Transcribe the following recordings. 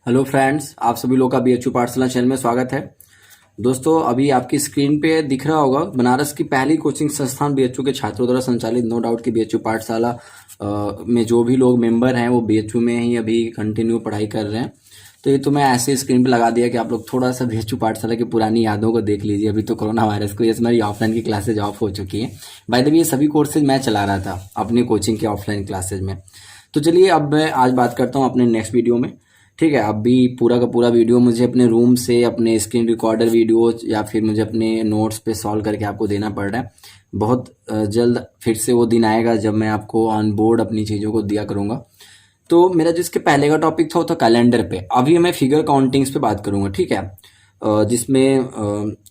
Hello friends, आप सभी लोग का बीएचयू पाठशाला चैनल में स्वागत है। दोस्तों, अभी आपकी स्क्रीन पे दिख रहा होगा बनारस की पहली कोचिंग संस्थान बीएचयू के छात्रों द्वारा संचालित नो डाउट की बीएचयू पाठशाला में जो भी लोग मेंबर हैं वो बीएचयू में ही अभी कंटिन्यू पढ़ाई कर रहे हैं। तो ये तो मैं ऐसे स्क्रीन पे लगा दिया कि आप लोग थोड़ा सा बीएचयू पाठशाला की पुरानी यादों को देख लीजिए। अभी तो कोरोना वायरस की वजह से हमारी ऑफलाइन की क्लासेज ऑफ हो चुकी हैं। बाय द वे, ये सभी कोर्सेज मैं चला रहा था अपनी कोचिंग के ऑफलाइन क्लासेज में। तो चलिए, अब मैं आज बात करता हूँ अपने नेक्स्ट वीडियो में। ठीक है, अभी पूरा का पूरा वीडियो मुझे अपने रूम से अपने स्क्रीन रिकॉर्डर वीडियो या फिर मुझे अपने नोट्स पे सॉल्व करके आपको देना पड़ रहा है। बहुत जल्द फिर से वो दिन आएगा जब मैं आपको ऑन बोर्ड अपनी चीज़ों को दिया करूँगा। तो मेरा जिसके पहले का टॉपिक था वो था कैलेंडर पे। अभी मैं फिगर काउंटिंग्स पे बात करूँगा। ठीक है,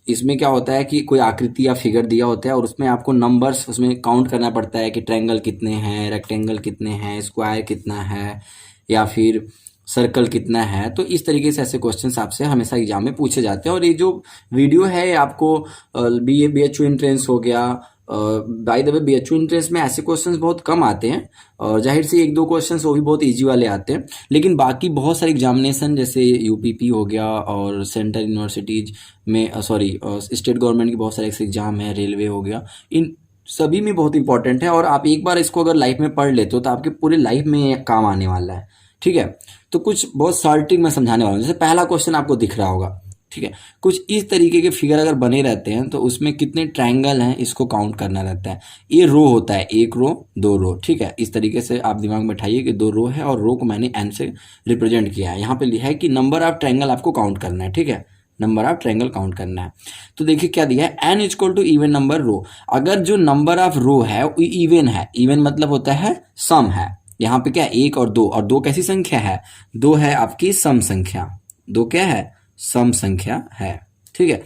इसमें क्या होता है कि कोई आकृति या फिगर दिया होता है और उसमें आपको नंबर्स उसमें काउंट करना पड़ता है कि ट्रायंगल कितने हैं, रेक्टेंगल कितने हैं, स्क्वायर कितना है या फिर सर्कल कितना है। तो इस तरीके से ऐसे क्वेश्चंस आपसे हमेशा एग्जाम में पूछे जाते हैं। और ये जो वीडियो है आपको बीएचयू एंट्रेंस हो गया। By the way, BHU entrance में ऐसे क्वेश्चंस बहुत कम आते हैं और जाहिर से एक दो क्वेश्चंस वो भी बहुत इजी वाले आते हैं। लेकिन बाकी बहुत सारे एग्जामिनेशन जैसे यूपीपी हो गया और सेंट्रल यूनिवर्सिटीज में स्टेट गवर्नमेंट की बहुत सारे एग्जाम है, रेलवे हो गया, इन सभी में बहुत इंपॉर्टेंट है। और आप एक बार इसको अगर लाइफ में पढ़ लेते हो तो आपके पूरे लाइफ में ये काम आने वाला है। ठीक है, तो कुछ बहुत शॉर्टिंग में समझाने वाला हूँ। जैसे पहला क्वेश्चन आपको दिख रहा होगा। ठीक है, कुछ इस तरीके के फिगर अगर बने रहते हैं तो उसमें कितने ट्रायंगल हैं इसको काउंट करना रहता है। ये रो होता है, एक रो दो रो। ठीक है, इस तरीके से आप दिमाग में बैठाइए कि दो रो है और रो को मैंने एन से रिप्रेजेंट किया है। यहाँ पे लिखा है कि नंबर ऑफ ट्रायंगल आपको काउंट करना है। ठीक है, नंबर ऑफ ट्रायंगल काउंट करना है। तो देखिए क्या दिया है, N equal to even number row. अगर जो नंबर ऑफ रो है वो इवन है, इवन मतलब होता है सम है। यहाँ पे क्या है, एक और दो कैसी संख्या है, दो है आपकी सम संख्या, दो क्या है, सम संख्या है। ठीक है,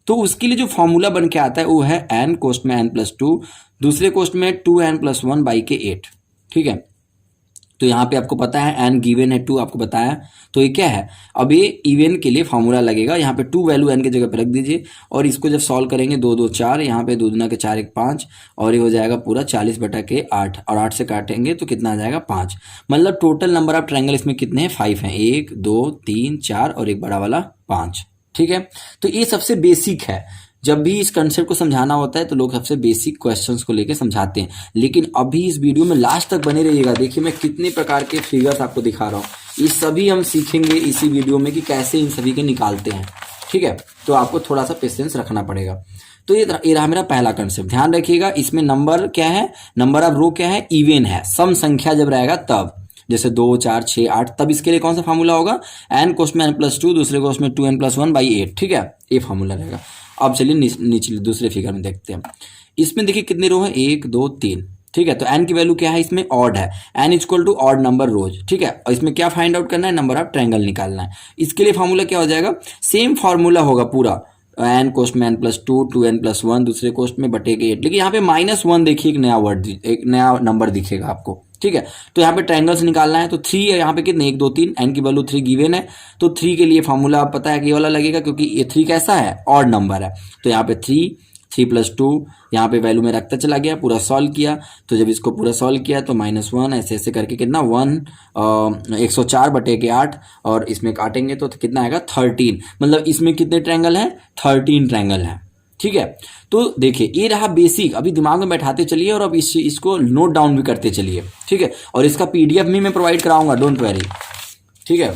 तो उसके लिए जो फॉर्मूला बन के आता है वो है एन कोष्ट में n+2, दूसरे कोष्ट में 2n+1/8। ठीक है, तो यहाँ पे आपको पता है एन गिवन है 2, आपको बताया। तो ये क्या है, अब ये इवन के लिए फॉर्मूला लगेगा। यहाँ पे 2 वैल्यू एन की जगह पे रख दीजिए और इसको जब सॉल्व करेंगे 2 2 4, यहाँ पे 2 दूना के 4 1 5 और ये हो जाएगा पूरा 40/8 और 8 से काटेंगे तो कितना आ जाएगा 5। मतलब टोटल नंबर ऑफ ट्रायंगल इसमें कितने हैं, 5 हैं, 1 2 3 4 और एक बड़ा वाला 5। ठीक है, तो ये सबसे बेसिक है। जब भी इस कंसेप्ट को समझाना होता है तो लोग सबसे बेसिक क्वेश्चंस को लेके समझाते हैं। लेकिन अभी इस वीडियो में लास्ट तक बने रहिएगा। देखिए मैं कितने प्रकार के फिगर्स आपको दिखा रहा हूँ, ये सभी हम सीखेंगे इसी वीडियो में कि कैसे इन सभी के निकालते हैं। ठीक है, तो आपको थोड़ा सा पेशेंस रखना पड़ेगा। तो ये रहा मेरा पहला कंसेप्ट। ध्यान रखिएगा, इसमें नंबर क्या है, नंबर ऑफ रो क्या है, इवन है। सम संख्या जब रहेगा तब, जैसे 2 4 6 8, तब इसके लिए कौन सा फॉर्मूला होगा, एन कोष्ट में n+2, दूसरे कोष्ट में 2n+1/8। ठीक है, ये फॉर्मूला रहेगा। अब चलिए नीचे दूसरे फिगर में देखते हैं। इसमें देखिए कितने रो हैं, 1 2 3। ठीक है, तो एन की वैल्यू क्या है, इसमें ऑड है, N equal to odd number rows. ठीक है, और इसमें क्या फाइंड आउट करना है, नंबर ऑफ ट्रायंगल निकालना है। इसके लिए फॉर्मूला क्या हो जाएगा, सेम फॉर्मूला होगा पूरा, एन कोष्ट में n+2, 2n+1, दूसरे कोष्ट में /8। लेकिन यहाँ पे -1 देखिए, एक नया वर्ड, एक नया नंबर दिखेगा आपको। ठीक है, तो यहाँ पे ट्रायंगल्स निकालना है तो 3 है, यहाँ पे कितने 1 2 3, एन की वैल्यू 3 गिवन है। तो 3 के लिए फॉर्मूला आप पता है कि ये वाला लगेगा, क्योंकि ये 3 कैसा है, ऑड नंबर है। तो यहाँ पे 3 3+2 यहाँ पे वैल्यू में रखता चला गया, पूरा सॉल्व किया। तो जब इसको पूरा सॉल्व किया तो -1 ऐसे ऐसे करके कितना 104/8 और इसमें काटेंगे तो कितना आएगा 13। मतलब इसमें कितने ट्रायंगल हैं, 13 ट्रायंगल हैं। ठीक है, तो देखिए ये रहा बेसिक। अभी दिमाग में बैठाते चलिए और अब इसको नोट डाउन भी करते चलिए। ठीक है, और इसका पीडीएफ भी मैं प्रोवाइड कराऊंगा, डोंट वरी। ठीक है,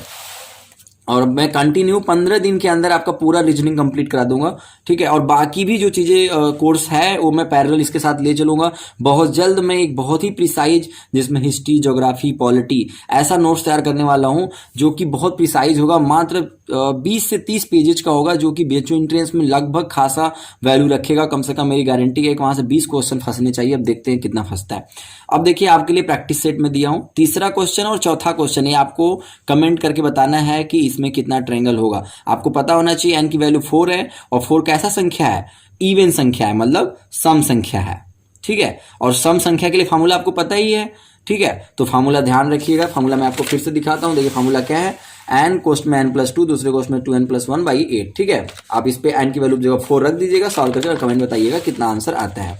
और मैं कंटिन्यू 15 दिन के अंदर आपका पूरा रीजनिंग कंप्लीट करा दूंगा। ठीक है, और बाकी भी जो चीज़ें कोर्स है वो मैं पैरेलल इसके साथ ले चलूंगा। बहुत जल्द मैं एक बहुत ही प्रिसाइज, जिसमें हिस्ट्री, ज्योग्राफी, पॉलिटी, ऐसा नोट्स तैयार करने वाला हूं जो कि बहुत प्रिसाइज होगा। मात्र 20 से 30 पेजेज का होगा, जो कि बीएचयू एंट्रेंस में लगभग खासा वैल्यू रखेगा। कम से कम मेरी गारंटी है कि वहां से 20 क्वेश्चन फंसने चाहिए। अब देखते हैं कितना फंसता है। अब देखिए आपके लिए प्रैक्टिस सेट में दिया हूं, तीसरा क्वेश्चन और चौथा क्वेश्चन, ये आपको कमेंट करके बताना है कि इसमें कितना ट्रायंगल होगा। आपको पता होना चाहिए एन की वैल्यू 4 है और 4 कैसा संख्या है, इवन संख्या है, मतलब सम संख्या है। ठीक है, और सम संख्या के लिए फॉर्मूला आपको पता ही है। ठीक है, तो फॉर्मूला ध्यान रखिएगा। फॉर्मूला मैं आपको फिर से दिखाता हूं। देखिए फॉर्मूला क्या है, एन कोष्ट में n+2, दूसरे कोष्ट में 2n+1/8। ठीक है, आप इस पे एन की वैल्यू जगह 4 रख दीजिएगा, सॉल्व करके और कमेंट बताइएगा कितना आंसर आता है।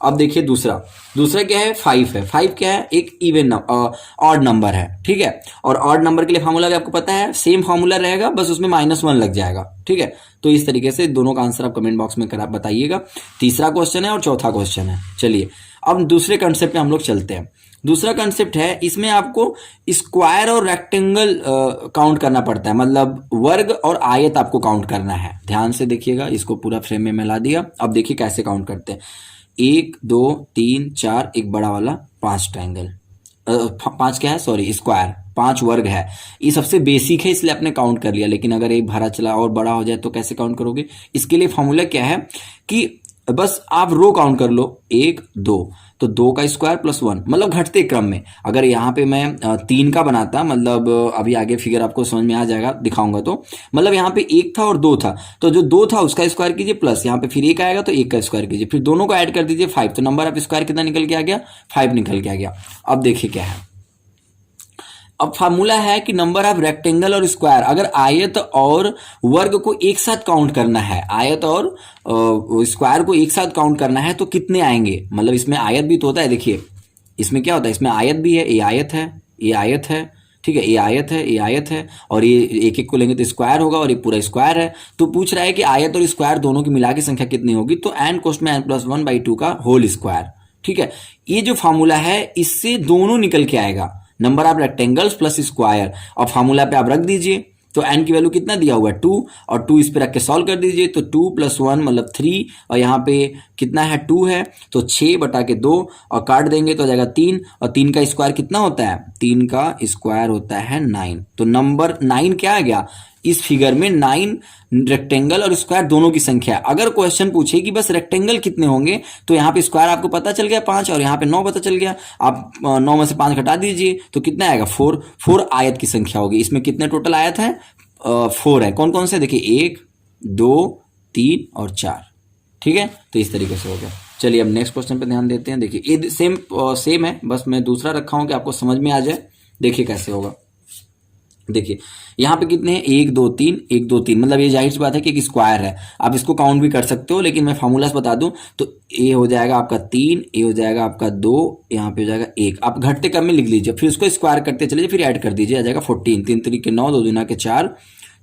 अब देखिए दूसरा क्या है, 5 है। 5 क्या है, एक इवन ऑड नंबर है, ठीक है। और ऑड नंबर के लिए फार्मूला भी आपको पता है, सेम फार्मूला रहेगा, बस उसमें -1 लग जाएगा, ठीक है। तो इस तरीके से दोनों का आंसर आप कमेंट बॉक्स में करा बताइएगा। तीसरा क्वेश्चन है और चौथा क्वेश्चन है। चलिए अब दूसरे कंसेप्ट पे हम लोग चलते हैं। दूसरा कंसेप्ट है, इसमें आपको स्क्वायर और रेक्टेंगल काउंट करना पड़ता है, मतलब वर्ग और आयत आपको काउंट करना है। ध्यान से देखिएगा, इसको पूरा फ्रेम में मिला दिया। अब देखिए कैसे काउंट करते हैं। 1 2 3 4, एक बड़ा वाला, 5 ट्रायंगल, 5 क्या है, सॉरी स्क्वायर, 5 वर्ग है। ये सबसे बेसिक है इसलिए आपने काउंट कर लिया, लेकिन अगर एक भरा चला और बड़ा हो जाए तो कैसे काउंट करोगे? इसके लिए फॉर्मूला क्या है कि बस आप रो काउंट कर लो, 1 2, तो 2 का स्क्वायर +1, मतलब घटते क्रम में। अगर यहाँ पे मैं 3 का बनाता, मतलब अभी आगे फिगर आपको समझ में आ जाएगा, दिखाऊंगा तो, मतलब यहाँ पे 1 था और 2 था, तो जो 2 था उसका स्क्वायर कीजिए, प्लस यहाँ पे फिर 1 आएगा तो 1 का स्क्वायर कीजिए, फिर दोनों को ऐड कर दीजिए 5, तो नंबर ऑफ स्क्वायर कितना निकल के आ गया? 5 निकल के आ गया। अब देखिए क्या है, अब फार्मूला है कि नंबर ऑफ रेक्टेंगल और स्क्वायर, अगर आयत और वर्ग को एक साथ काउंट करना है, आयत और स्क्वायर को एक साथ काउंट करना है तो कितने आएंगे? मतलब इसमें आयत भी तो होता है, देखिए इसमें क्या होता है, इसमें आयत भी है, ये आयत है, ये आयत है, ठीक है, ये आयत है, ये आयत है, और ये एक एक को लेंगे तो स्क्वायर होगा, और ये पूरा स्क्वायर है। तो पूछ रहा है कि आयत और स्क्वायर दोनों की मिला की संख्या कितनी होगी, तो n कोष्ट में n+1/2 का होल स्क्वायर, ठीक है। ये जो फार्मूला है इससे दोनों निकल के आएगा, number of rectangles plus square, और फार्मूला पे आप रख दीजिए। तो n की वैल्यू कितना दिया हुआ है, 2, और 2 इस पे रख के सॉल्व कर दीजिए, तो 2 + 1 मतलब 3, और यहाँ पे कितना है, 2 है, तो 6/2, और काट देंगे तो हो जाएगा 3, और 3 का स्क्वायर कितना होता है, 3 का स्क्वायर होता है 9। तो नंबर 9 क्या आ गया इस फिगर में, 9 रेक्टेंगल और स्क्वायर दोनों की संख्या है। अगर क्वेश्चन पूछे कि बस रेक्टेंगल कितने होंगे, तो यहाँ पे स्क्वायर आपको पता चल गया 5, और यहाँ पे 9 पता चल गया, आप 9 में से 5 घटा दीजिए तो कितना आएगा, 4 आयत की संख्या होगी। इसमें कितने टोटल आयत है, 4 है। कौन कौन से, देखिए 1 2 3 और 4, ठीक है। तो इस तरीके से हो गया। चलिए अब नेक्स्ट क्वेश्चन पे ध्यान देते हैं। देखिए ये सेम है, बस मैं दूसरा रखा हूँ कि आपको समझ में आ जाए। देखिए कैसे होगा, देखिए यहाँ पे कितने हैं, 1 2 3, 1 2 3, मतलब ये जाहिर सी बात है कि एक स्क्वायर है, आप इसको काउंट भी कर सकते हो, लेकिन मैं फार्मूला से बता दूं तो ए हो जाएगा आपका 3, ए हो जाएगा आपका 2, यहाँ पे हो जाएगा 1। आप घटते क्रम में लिख लीजिए, फिर उसको स्क्वायर करते चलिए, फिर ऐड कर दीजिए, आ जाएगा 14, 3 3 के 9, 2 दूना के 4,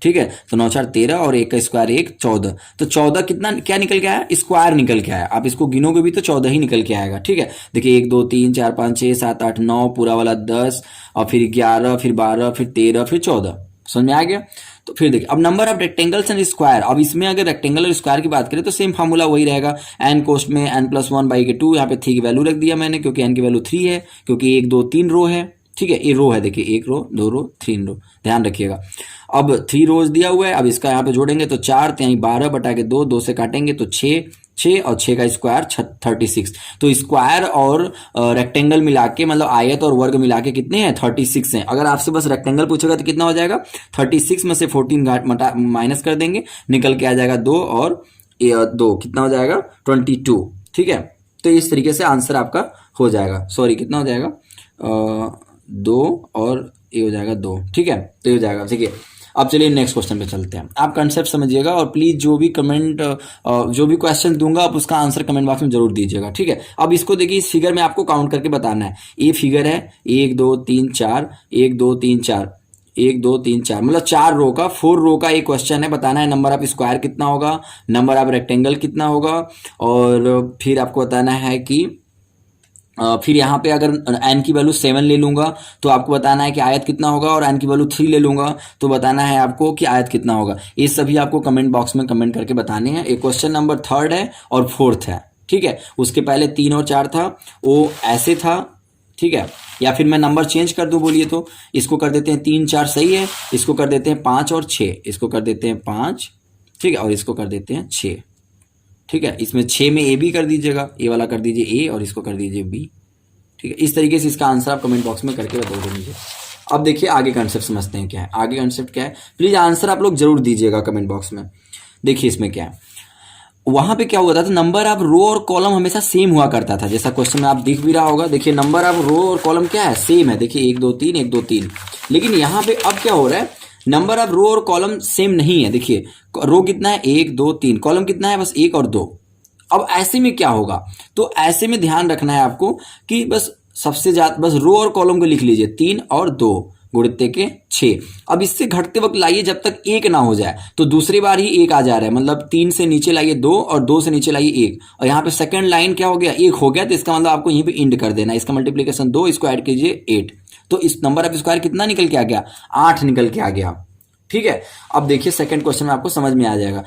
ठीक है। तो 9 4 13, और 1 का स्क्वायर 1, 14। तो 14 कितना क्या निकल के आया, स्क्वायर निकल के आया। आप इसको गिनोगे भी तो 14 ही निकल के आएगा, ठीक है। देखिए 1 2 3 4 5 6 7 8 9, पूरा वाला 10, और फिर 11, फिर 12, फिर 13, फिर 14। समझ में आ गया। तो फिर देखिए अब number of rectangles and square, अब इसमें अगर रेक्टेंगल और स्क्वायर की बात करें तो सेम फार्मूला वही रहेगा, n कोष्ट में n+1/2, यहाँ पे 3 की वैल्यू रख दिया मैंने क्योंकि n की वैल्यू 3 है, क्योंकि 1 2 3 रो है, ठीक है। ये रो है, देखिए 1 रो 2 रो 3 रो, ध्यान रखिएगा। अब 3 रोज दिया हुआ है, अब इसका यहाँ पे जोड़ेंगे तो 4, तो यहीं 12/2, 2 से काटेंगे तो 6, 6 और 6 का स्क्वायर 36। तो स्क्वायर और रेक्टेंगल मिला के, मतलब आयत और वर्ग मिला के कितने हैं, 36 हैं। अगर आपसे बस रेक्टेंगल पूछेगा तो कितना हो जाएगा, 36 में से 14 माइनस कर देंगे, निकल के आ जाएगा 2, और 2 कितना हो जाएगा, 22, ठीक है। तो इस तरीके से आंसर आपका हो जाएगा, सॉरी कितना हो जाएगा, 2 और ये हो जाएगा 2, ठीक है। तो ये हो जाएगा, ठीक है। अब चलिए नेक्स्ट क्वेश्चन पे चलते हैं। आप कंसेप्ट समझिएगा, और प्लीज जो भी कमेंट जो भी क्वेश्चन दूंगा आप उसका आंसर कमेंट बॉक्स में जरूर दीजिएगा, ठीक है। अब इसको देखिए, इस फिगर में आपको काउंट करके बताना है। ये फिगर है 1 2 3 4, 1 2 3 4, 1 2 3 4, मतलब 4 रो का, 4 रो का एक क्वेश्चन है। बताना है नंबर ऑफ स्क्वायर कितना होगा, नंबर ऑफ रेक्टेंगल कितना होगा, और फिर आपको बताना है कि फिर यहाँ पे अगर n की वैल्यू 7 ले लूंगा तो आपको बताना है कि आयत कितना होगा, और n की वैल्यू 3 ले लूंगा तो बताना है आपको कि आयत कितना होगा। ये सभी आपको कमेंट बॉक्स में कमेंट करके बताने हैं। एक क्वेश्चन नंबर 3 है और 4 है, ठीक है। उसके पहले 3 और 4 था, वो ऐसे था, ठीक है। या फिर मैं नंबर चेंज कर दूं, बोलिए तो इसको कर देते हैं 3 4, सही है। इसको कर देते हैं 5 और 6, इसको कर देते हैं 5, ठीक है, और इसको कर देते हैं 6, ठीक है। इसमें 6 में ए बी कर दीजिएगा, ए वाला कर दीजिए ए, और इसको कर दीजिए बी, ठीक है। इस तरीके से इसका आंसर आप कमेंट बॉक्स में करके बता दीजिए। अब देखिए आगे कंसेप्ट समझते हैं क्या है। आगे कंसेप्ट क्या है, प्लीज आंसर आप लोग जरूर दीजिएगा कमेंट बॉक्स में। देखिए इसमें क्या है, वहां पे क्या हुआ था, नंबर ऑफ रो और कॉलम हमेशा सेम हुआ करता था, जैसा क्वेश्चन में आप दिख भी रहा होगा। देखिए नंबर ऑफ रो और कॉलम क्या है, सेम है। देखिए 1 2 3 1 2 3, लेकिन यहाँ पे अब क्या हो रहा है, नंबर ऑफ रो और कॉलम सेम नहीं है। देखिए रो कितना है, 1 2 3, कॉलम कितना है, बस 1 और 2। अब ऐसे में क्या होगा, तो ऐसे में ध्यान रखना है आपको कि बस सबसे ज्यादा बस रो और कॉलम को लिख लीजिए, 3 और 2 गुणित्ते के 6। अब इससे घटते वक्त लाइए जब तक 1 ना हो जाए, तो दूसरी बार ही 1 आ जा रहा है, मतलब 3 से नीचे लाइए 2 और 2 से नीचे लाइए 1, और यहाँ पे सेकंड लाइन क्या हो गया, 1 हो गया, तो इसका मतलब आपको यहीं पे इंड कर देना है। इसका मल्टीप्लीकेशन 2, इसको ऐड कीजिए 8, तो इस नंबर ऑफ स्क्वायर कितना निकल के आ गया, 8 निकल के आ गया। ठीक है, अब देखिए सेकंड क्वेश्चन में आपको समझ में आ जाएगा।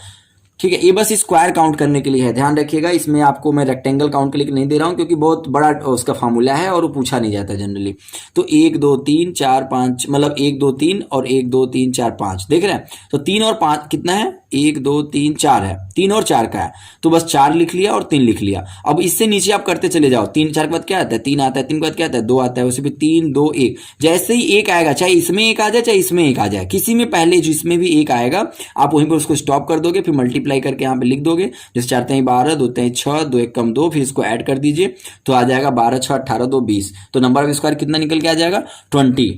ठीक है, ये बस स्क्वायर काउंट करने के लिए है, ध्यान रखिएगा। इसमें आपको मैं रेक्टेंगल काउंट के लिए नहीं दे रहा हूं, क्योंकि बहुत बड़ा उसका फार्मूला है और वो पूछा नहीं जाता जनरली। तो 1 2 3 4 5, मतलब 1 2 3 और 1 2 3 4 5, देख रहे हैं। तो 3 और 5 कितना है, 1 2 3 4 है, 3 और 4 का है, तो बस 4 लिख लिया और 3 लिख लिया। अब इससे नीचे आप करते चले जाओ, 3 4 के बाद क्या आता है, 3 आता है, 3 के बाद क्या आता है, 2 आता है, उसी पे 3 2 1, जैसे ही 1 आएगा, चाहे इसमें 1 आ जाए चाहे इसमें 1 आ जाए, किसी में पहले जिसमें भी 1 आएगा आप वहीं पर उसको स्टॉप कर दोगे, फिर मल्टीप्लाई करके यहाँ पे लिख दोगे। जैसे 4 3 12, 2 3 6, 2 1 कम 2, फिर इसको ऐड कर दीजिए, तो आ जाएगा 12 6 18 2 20, तो नंबर ऑफ स्क्वायर कितना निकल के आ जाएगा, 20।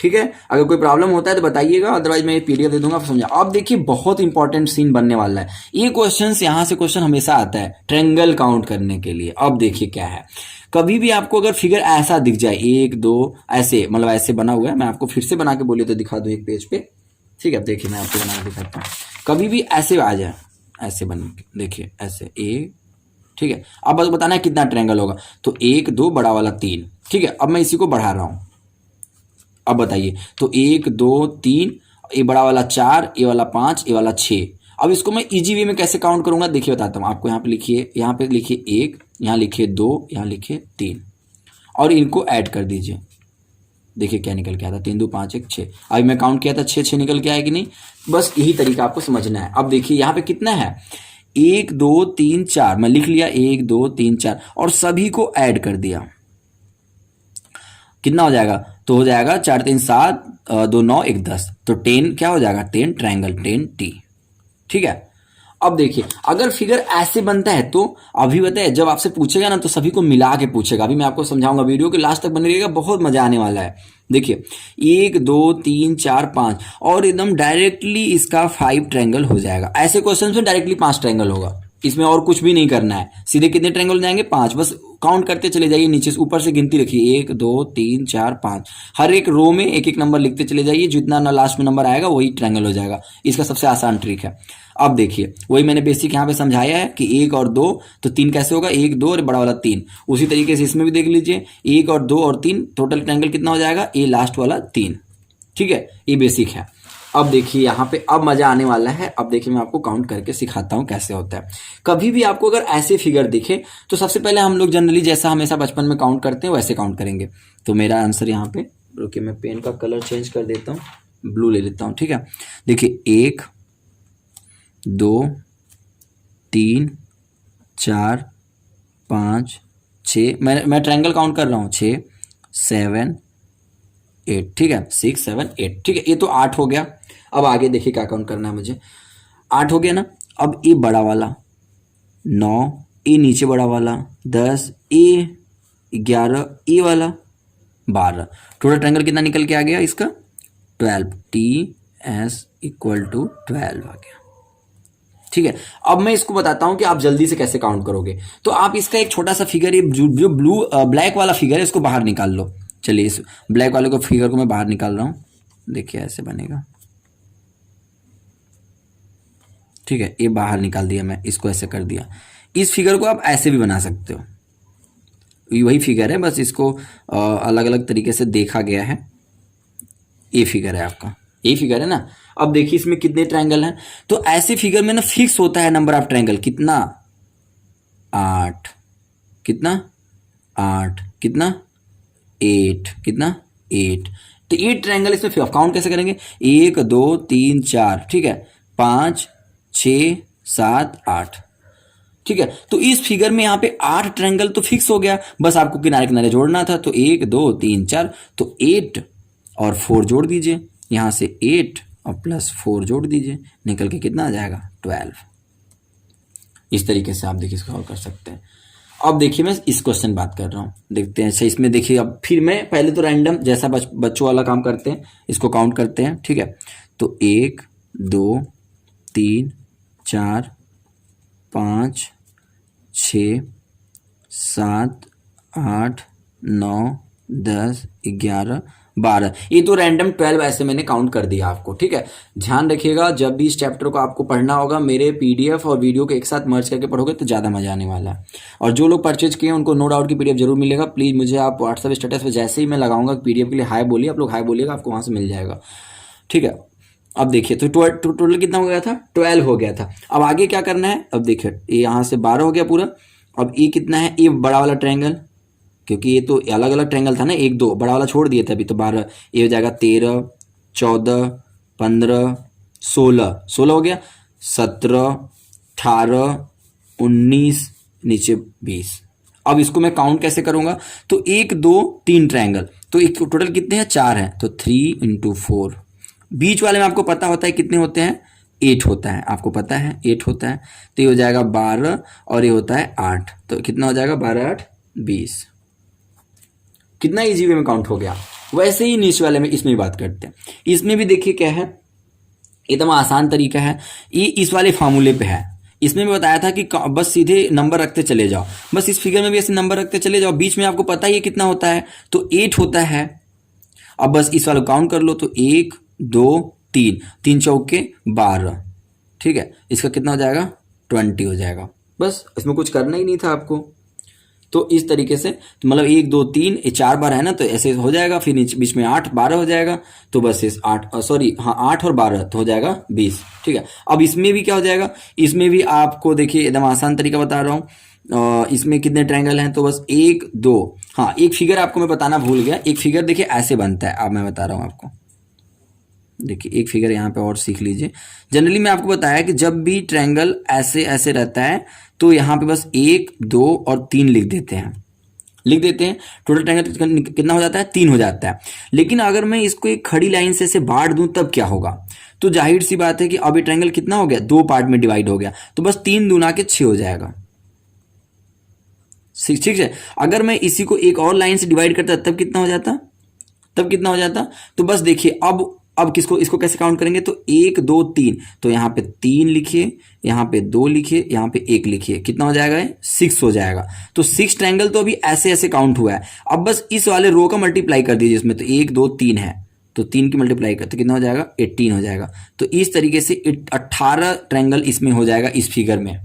ठीक है, अगर कोई प्रॉब्लम होता है तो बताइएगा, अदरवाइज मैं पीडीएफ दे दूंगा, समझा। अब देखिए बहुत इंपॉर्टेंट सीन बनने वाला है, ये क्वेश्चन यहाँ से क्वेश्चन हमेशा आता है ट्रायंगल काउंट करने के लिए। अब देखिए क्या है, कभी भी आपको अगर फिगर ऐसा दिख जाए, 1 2 ऐसे, मतलब ऐसे बना हुआ है, मैं आपको फिर से बना के बोलिए तो दिखा दूं एक पेज पे। ठीक है, देखिए मैं आपको बना के दिखाता हूँ, कभी भी ऐसे आ जाए, ऐसे बन के देखिए, ऐसे एक, ठीक है। अब बस बताना है कितना ट्रायंगल होगा, तो 1 2 बड़ा वाला 3, ठीक है। अब मैं इसी को बढ़ा रहा हूं, अब बताइए, तो 1 2 3, ये बड़ा वाला 4, ये वाला 5, ये वाला 6। अब इसको मैं इजी वे में कैसे काउंट करूंगा, देखिए बताता हूं आपको। यहाँ पे लिखिए, यहाँ पे लिखिए 1, यहाँ लिखिए 2, यहाँ लिखिए 3, और इनको ऐड कर दीजिए, देखिए क्या निकल के आता है, 3 2 5 1 6। अभी मैं काउंट किया था 6 6 निकल के आया कि नहीं, बस यही तरीका आपको समझना है। अब देखिए यहाँ पे कितना है, 1 2 3 4, मैं लिख लिया 1 2 3 4 और सभी को ऐड कर दिया, कितना हो जाएगा, तो हो जाएगा 4 3 7 2 9 1 10, तो 10 क्या हो जाएगा, 10 ट्रायंगल, 10 टी। ठीक है, अब देखिए अगर फिगर ऐसे बनता है तो अभी बताए, जब आपसे पूछेगा ना तो सभी को मिला के पूछेगा। अभी मैं आपको समझाऊंगा, वीडियो के लास्ट तक बने रहिएगा, बहुत मजा आने वाला है। देखिए 1 2 3 4 5 और एकदम डायरेक्टली इसका 5 ट्रायंगल हो जाएगा। ऐसे क्वेश्चन में डायरेक्टली 5 ट्रायंगल होगा, इसमें और कुछ भी नहीं करना है, सीधे कितने ट्रायंगल हो जाएंगे, 5। बस काउंट करते चले जाइए, नीचे से ऊपर से गिनती रखिए, 1 2 3 4 5, हर एक रो में एक एक नंबर लिखते चले जाइए, जितना ना लास्ट में नंबर आएगा वही ट्रायंगल हो जाएगा। इसका सबसे आसान ट्रिक है। अब देखिए वही मैंने बेसिक यहाँ पे समझाया है कि 1 और 2, तो 3 कैसे होगा, 1 2 और बड़ा वाला 3। उसी तरीके से इसमें भी देख लीजिए, 1 और 2 और 3, टोटल ट्रायंगल कितना हो जाएगा, ये लास्ट वाला 3। ठीक है, ये बेसिक है। अब देखिए यहाँ पे अब मजा आने वाला है। अब देखिए मैं आपको काउंट करके सिखाता हूँ कैसे होता है। कभी भी आपको अगर ऐसे फिगर दिखे तो सबसे पहले हम लोग जनरली जैसा हमेशा बचपन में काउंट करते हैं वैसे काउंट करेंगे। तो मेरा आंसर यहाँ पे, रुकिए मैं पेन का कलर चेंज कर देता हूँ, ब्लू ले लेता हूँ। ठीक है, देखिए 1 2 3 4 5 6, मैं ट्रायंगल काउंट कर रहा हूँ, 6 7 8। ठीक है, 6 7 8। ठीक है, ये तो 8 हो गया। अब आगे देखिए क्या काउंट करना है मुझे, 8 हो गया ना। अब ये बड़ा वाला 9, ये नीचे बड़ा वाला 10, ये 11, ये वाला 12। टोटल ट्रायंगल कितना निकल के आ गया इसका, 12। टी एस इक्वल टू 12 आ गया। ठीक है, अब मैं इसको बताता हूं कि आप जल्दी से कैसे काउंट करोगे। तो आप इसका एक छोटा सा फिगर, ये जो ब्लू ब्लैक वाला फिगर है इसको बाहर निकाल लो। चलिए इस ब्लैक वाले को फिगर को मैं बाहर निकाल रहा हूं, देखिए ऐसे बनेगा। ठीक है, ये बाहर निकाल दिया मैं, इसको ऐसे कर दिया। इस फिगर को आप ऐसे भी बना सकते हो, वही फिगर है, बस इसको अलग अलग तरीके से देखा गया है। ये फिगर है आपका, ये फिगर है ना। अब देखिए इसमें कितने ट्रायंगल हैं, तो ऐसे फिगर में ना फिक्स होता है नंबर ऑफ ट्रायंगल, कितना 8, कितना 8, कितना 8, कितना 8। तो 8 ट्रायंगल इसमें काउंट कैसे करेंगे, 1 2 3 4, ठीक है, 5 6 7 8। ठीक है, तो इस फिगर में यहाँ पे 8 ट्रायंगल तो फिक्स हो गया, बस आपको किनारे किनारे जोड़ना था। तो 1 2 3 4, तो 8 और 4 जोड़ दीजिए, यहाँ से 8 और प्लस 4 जोड़ दीजिए, निकल के कितना आ जाएगा, 12। इस तरीके से आप देखिए सॉल्व कर सकते हैं। अब देखिए मैं इस क्वेश्चन बात कर रहा हूँ, देखते हैं। अच्छा इसमें देखिए, अब फिर मैं पहले तो रैंडम जैसा बच्चों वाला काम करते हैं, इसको काउंट करते हैं। ठीक है, तो 1 2 3 4 5 6 7 8 9 10 11 12, ये तो रैंडम 12 ऐसे मैंने काउंट कर दिया आपको। ठीक है, ध्यान रखिएगा जब भी इस चैप्टर को आपको पढ़ना होगा मेरे पीडीएफ और वीडियो के एक साथ मर्ज करके पढ़ोगे तो ज़्यादा मजा आने वाला है। और जो लोग परचेज किए हैं उनको नो डाउट की पीडीएफ जरूर मिलेगा। प्लीज़ मुझे आप व्हाट्सएप स्टेटस पर जैसे ही मैं लगाऊंगा पीडीएफ के लिए हाई बोलिए, आप लोग हाई बोलिएगा, आपको वहाँ से मिल जाएगा। ठीक है, अब देखिए तो टोटल कितना हो गया था, 12 हो गया था। अब आगे क्या करना है, अब देखिए ये यहाँ से 12 हो गया पूरा। अब ये कितना है, ये बड़ा वाला ट्रायंगल, क्योंकि ये तो अलग अलग ट्रायंगल था ना, 1 2 बड़ा वाला छोड़ दिए थे अभी, तो 12, ये हो जाएगा 13 14 15 16, 16 हो गया, 17 18 19 नीचे 20। अब इसको मैं काउंट कैसे करूंगा, तो 1 2 3 ट्रायंगल, तो एक टोटल कितने हैं, 4 हैं, तो 3 × 4। बीच वाले में आपको पता होता है कितने होते हैं, 8 होता है, आपको पता है 8 होता है, तो ये हो जाएगा 12 और ये होता है 8, तो कितना हो जाएगा 12 8 20। कितना इजी वे में काउंट हो गया। वैसे ही नीचे वाले में इसमें भी बात करते हैं। इसमें भी देखिए क्या है, एकदम आसान तरीका है, ये इस वाले फार्मूले पे है। इसमें मैं बताया था कि बस सीधे नंबर रखते चले जाओ, बस इस फिगर में भी ऐसे नंबर रखते चले जाओ, बीच में आपको पता ही है कितना होता है, तो 8 होता है। अब बस इस वाले काउंट कर लो, तो 1 2 3, 3 चौके 12। ठीक है, इसका कितना हो जाएगा, 20 हो जाएगा। बस इसमें कुछ करना ही नहीं था आपको। तो इस तरीके से तो मतलब 1 2 3 ये 4 बार है ना, तो ऐसे हो जाएगा। फिर बीच में 8 12 हो जाएगा, तो बस इस 8 सॉरी हाँ 8 और 12 तो हो जाएगा 20। ठीक है, अब इसमें भी क्या हो जाएगा, इसमें भी आपको देखिए एकदम आसान तरीका बता रहा हूँ। इसमें कितने ट्रायंगल हैं, तो बस 1 2, हाँ एक फिगर आपको मैं बताना भूल गया। एक फिगर देखिए ऐसे बनता है, अब मैं बता रहा हूँ आपको। देखिए एक फिगर यहाँ पे और सीख लीजिए। जनरली मैं आपको बताया कि जब भी ट्रायंगल ऐसे ऐसे रहता है तो यहाँ पे बस 1 2 और 3 लिख देते हैं, टोटल ट्रायंगल कितना हो जाता है, 3 हो जाता है। लेकिन अगर मैं इसको एक खड़ी लाइन से ऐसे बांट दूं तब क्या होगा, तो जाहिर सी बात है कि अब ये ट्रायंगल कितना हो गया, 2 पार्ट में डिवाइड हो गया, तो बस 3 दूना के 6 हो जाएगा। ठीक है, अगर मैं इसी को एक और लाइन से डिवाइड करता तब कितना हो जाता, तो बस देखिए अब किसको इसको कैसे काउंट करेंगे, तो 1 2 3, तो यहाँ पे 3 लिखिए, यहाँ पे 2 लिखिए, यहाँ पे 1 लिखिए, कितना हो जाएगा, 6 हो जाएगा। तो 6 ट्रायंगल तो अभी ऐसे ऐसे काउंट हुआ है। अब बस इस वाले रो का मल्टीप्लाई कर दीजिए इसमें, तो 1 2 3 है, तो 3 की मल्टीप्लाई करते कितना हो जाएगा, 18 हो जाएगा। तो इस तरीके से 18 ट्रायंगल इसमें हो जाएगा इस फिगर में।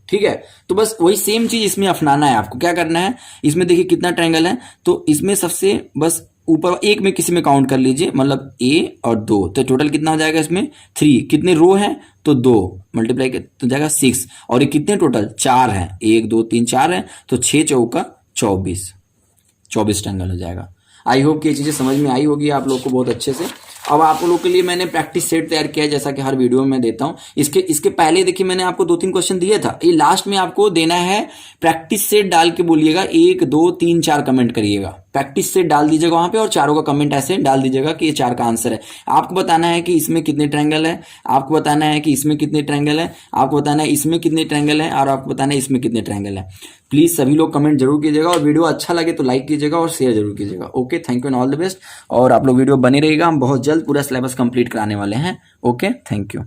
ठीक है, तो बस वही सेम चीज इसमें अपनाना है आपको। क्या करना है, इसमें देखिए कितना ट्रायंगल है, तो इसमें सबसे बस ऊपर एक में किसी में काउंट कर लीजिए, मतलब A और 2, तो टोटल कितना हो जाएगा इसमें 3। कितने रो हैं, तो 2 मल्टीप्लाई कर तो जाएगा 6, और ये कितने टोटल 4 हैं, 1 2 3 4 है, तो 6 चौका 24 ट्रायंगल हो जाएगा। आई होप कि ये चीज़ें समझ में आई होगी आप लोग को बहुत अच्छे से। अब आप लोगों के लिए मैंने प्रैक्टिस सेट तैयार किया है, जैसा कि हर वीडियो में मैं देता हूं। इसके पहले देखिए मैंने आपको 2 3 क्वेश्चन दिया था, ये लास्ट में आपको देना है प्रैक्टिस सेट डाल के बोलिएगा, 1 2 3 4 कमेंट करिएगा, प्रैक्टिस सेट डाल दीजिएगा वहां पे, और चारों का कमेंट ऐसे डाल दीजिएगा कि ये 4 का आंसर है। आपको बताना है कि इसमें कितने ट्रायंगल है, आपको बताना है कि इसमें कितने ट्रायंगल है, आपको बताना है इसमें कितने ट्रायंगल है, और आपको बताना है इसमें कितने ट्रायंगल है। प्लीज सभी लोग कमेंट जरूर कीजिएगा, और वीडियो अच्छा लगे तो लाइक कीजिएगा और शेयर जरूर कीजिएगा। Okay, thank you and all the best. और आप लोग वीडियो बने रहेगा, हम बहुत जल्द पूरा सिलेबस कंप्लीट कराने वाले हैं। Okay, thank you.